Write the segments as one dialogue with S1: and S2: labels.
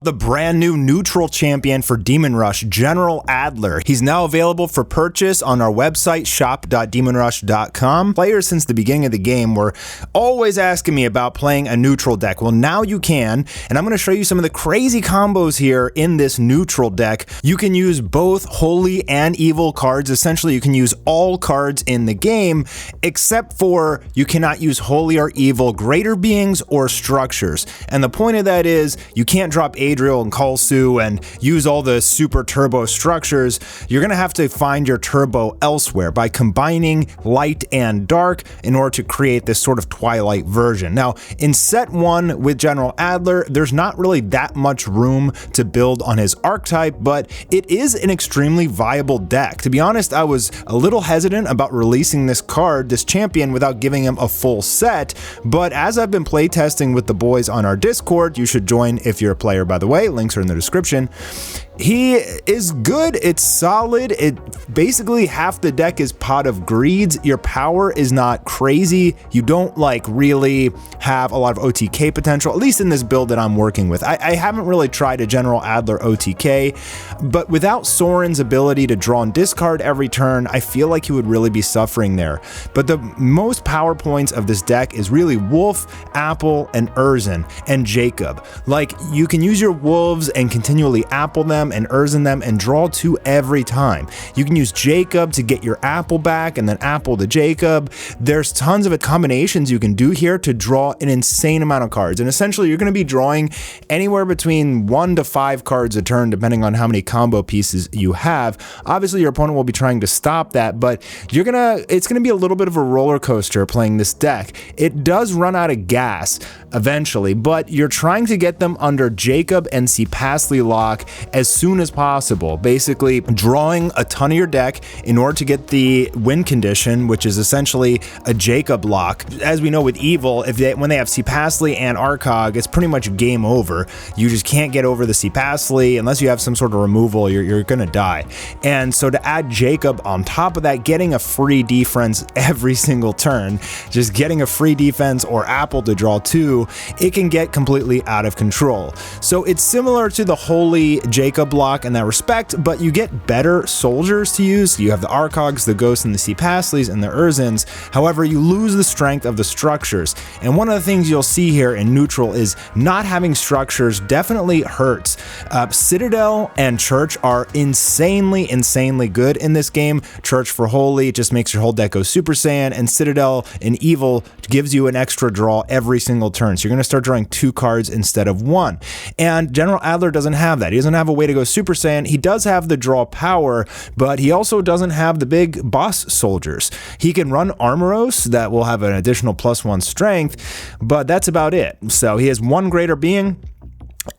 S1: The brand new neutral champion for Demon Rush, General Adler. He's now available for purchase on our website, shop.demonrush.com. Players since the beginning of the game were always asking me about playing a neutral deck. Well, now you can, and I'm going to show you some of the crazy combos here in this neutral deck. You can use both holy and evil cards. Essentially, you can use all cards in the game, except for you cannot use holy or evil greater beings or structures. And the point of that is you can't drop Adler and Kalsu and use all the super turbo structures. You're going to have to find your turbo elsewhere by combining light and dark in order to create this sort of Twilight version. Now, in set 1 with General Adler, there's not really that much room to build on his archetype, but it is an extremely viable deck. To be honest, I was a little hesitant about releasing this card, this champion, without giving him a full set, but as I've been playtesting with the boys on our Discord, you should join if you're a player, by the way, links are in the description. He is good, it's solid, basically half the deck is Pot of Greeds. Your power is not crazy, you don't like really have a lot of OTK potential, at least in this build that I'm working with. I haven't really tried a General Adler OTK, but without Soren's ability to draw and discard every turn, I feel like he would really be suffering there. But the most power points of this deck is really Wolf, Apple, and Urzen, and Jacob. Like, you can use your wolves and continually apple them and Urzen them and draw 2 every time. You can use Jacob to get your apple back and then apple to Jacob. There's tons of combinations you can do here to draw an insane amount of cards, and essentially you're going to be drawing anywhere between 1 to 5 cards a turn depending on how many combo pieces you have. Obviously your opponent will be trying to stop that, but it's gonna be a little bit of a roller coaster playing this deck. It does run out of gas eventually, but you're trying to get them under Jacob and Passley lock as soon as possible, basically drawing a ton of your deck in order to get the win condition, which is essentially a Jacob lock. As we know with evil, when they have Passley and Arcog, it's pretty much game over. You just can't get over the Passley unless you have some sort of removal, you're gonna die. And so to add Jacob on top of that, getting a free defense every single turn, just getting a free defense or apple to draw 2, it can get completely out of control. So it's similar to the holy Jacob block in that respect, but you get better soldiers to use. You have the Arcogs, the Ghosts, and the Passleys, and the Urzens. However, you lose the strength of the structures. And one of the things you'll see here in neutral is not having structures definitely hurts. Citadel and Church are insanely good in this game. Church for holy just makes your whole deck go Super Saiyan, and Citadel in evil gives you an extra draw every single turn. So you're going to start drawing 2 cards instead of 1. And General Adler doesn't have that. He doesn't have a way to go Super Saiyan. He does have the draw power, but he also doesn't have the big boss soldiers. He can run Armoros that will have an additional +1 strength, but that's about it. So he has 1 greater being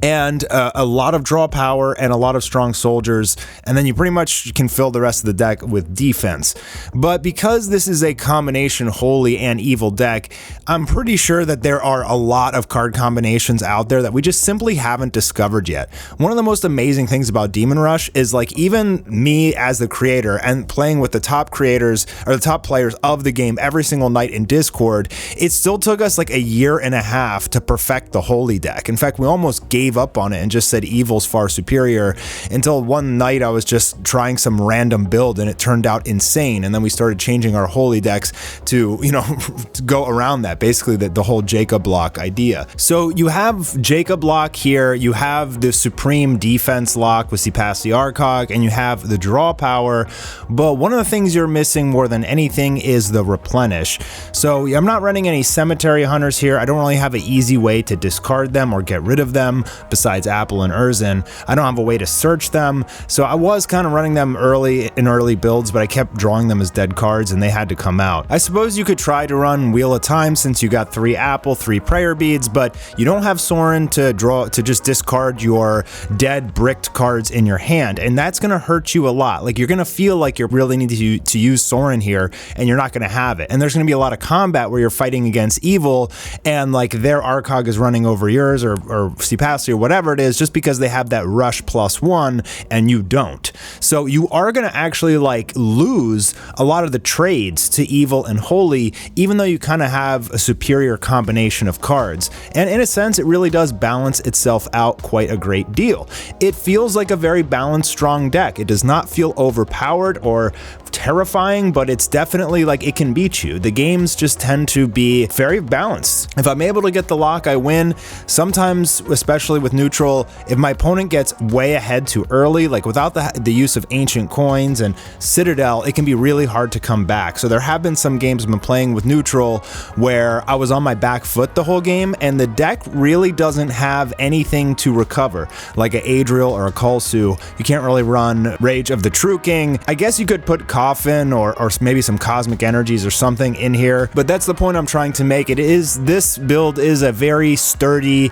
S1: and a lot of draw power and a lot of strong soldiers, and then you pretty much can fill the rest of the deck with defense. But because this is a combination holy and evil deck, I'm pretty sure that there are a lot of card combinations out there that we just simply haven't discovered yet. One of the most amazing things about Demon Rush is, like, even me as the creator and playing with the top creators or the top players of the game every single night in Discord, it still took us like a year and a half to perfect the holy deck. In fact, we almost gave up on it and just said evil's far superior until one night I was just trying some random build and it turned out insane, and then we started changing our holy decks to, to go around that, basically the whole Jacob lock idea. So you have Jacob lock here, you have the supreme defense lock with Passley Arcog, and you have the draw power, but one of the things you're missing more than anything is the replenish. So I'm not running any cemetery hunters here. I don't really have an easy way to discard them or get rid of them besides Apple and Urzen. I don't have a way to search them, so I was kind of running them in early builds, but I kept drawing them as dead cards and they had to come out. I suppose you could try to run Wheel of Time since you got 3 Apple, 3 Prayer Beads, but you don't have Soren to just discard your dead bricked cards in your hand, and that's going to hurt you a lot. Like, you're going to feel like you're really needing to use Soren here, and you're not going to have it. And there's going to be a lot of combat where you're fighting against evil, and like their Arcog is running over yours or capacity or whatever it is, just because they have that rush +1 and you don't. So you are going to actually like lose a lot of the trades to evil and holy, even though you kind of have a superior combination of cards. And in a sense, it really does balance itself out quite a great deal. It feels like a very balanced, strong deck. It does not feel overpowered or terrifying, but it's definitely like it can beat you. The games just tend to be very balanced. If I'm able to get the lock, I win. Sometimes, especially with neutral, if my opponent gets way ahead too early, like without the use of ancient coins and Citadel, it can be really hard to come back. So there have been some games I've been playing with neutral where I was on my back foot the whole game, and the deck really doesn't have anything to recover, like an Adriel or a Kulsu. You can't really run Rage of the True King. I guess you could put Coffin or maybe some Cosmic Energies or something in here, but that's the point I'm trying to make. This build is a very sturdy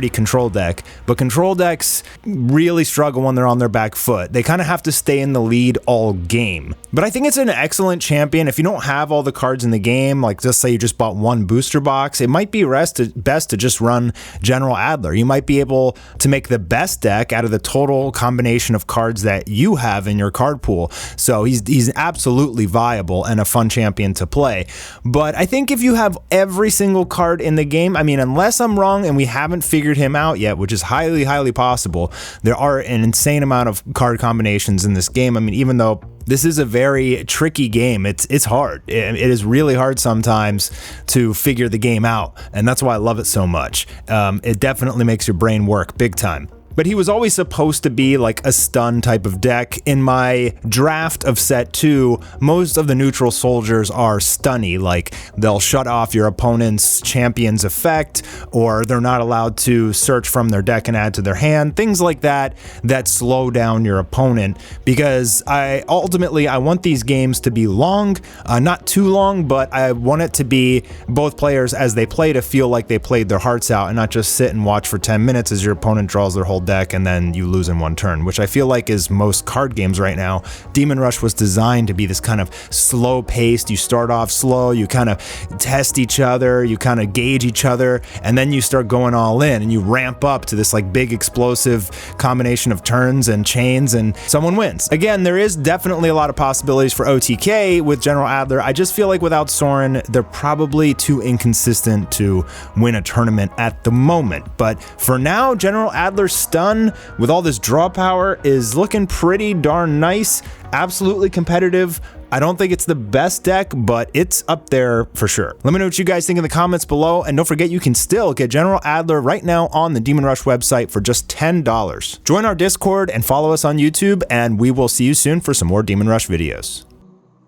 S1: control deck, but control decks really struggle when they're on their back foot. They kind of have to stay in the lead all game. But I think it's an excellent champion. If you don't have all the cards in the game, like just say you just bought one booster box, it might be best to just run General Adler. You might be able to make the best deck out of the total combination of cards that you have in your card pool. So he's absolutely viable and a fun champion to play. But I think if you have every single card in the game, I mean, unless I'm wrong and we haven't figured him out yet, which is highly, highly possible, there are an insane amount of card combinations in this game. I mean, even though this is a very tricky game, it's hard. It is really hard sometimes to figure the game out, and that's why I love it so much. It definitely makes your brain work big time. But he was always supposed to be like a stun type of deck. In my draft of set 2, most of the neutral soldiers are stunny, like they'll shut off your opponent's champion's effect, or they're not allowed to search from their deck and add to their hand, things like that slow down your opponent, because I want these games to be long, not too long, but I want it to be both players as they play to feel like they played their hearts out and not just sit and watch for 10 minutes as your opponent draws their whole deck and then you lose in one turn, which I feel like is most card games right now. Demon Rush was designed to be this kind of slow paced. You start off slow, you kind of test each other, you kind of gauge each other, and then you start going all in and you ramp up to this like big explosive combination of turns and chains and someone wins. Again, there is definitely a lot of possibilities for OTK with General Adler. I just feel like without Soren, they're probably too inconsistent to win a tournament at the moment. But for now, General Adler's stun with all this draw power is looking pretty darn nice. Absolutely competitive. I don't think it's the best deck, but it's up there for sure. Let me know what you guys think in the comments below, and don't forget you can still get General Adler right now on the Demon Rush website for just $10. Join our Discord and follow us on YouTube, and we will see you soon for some more Demon Rush videos.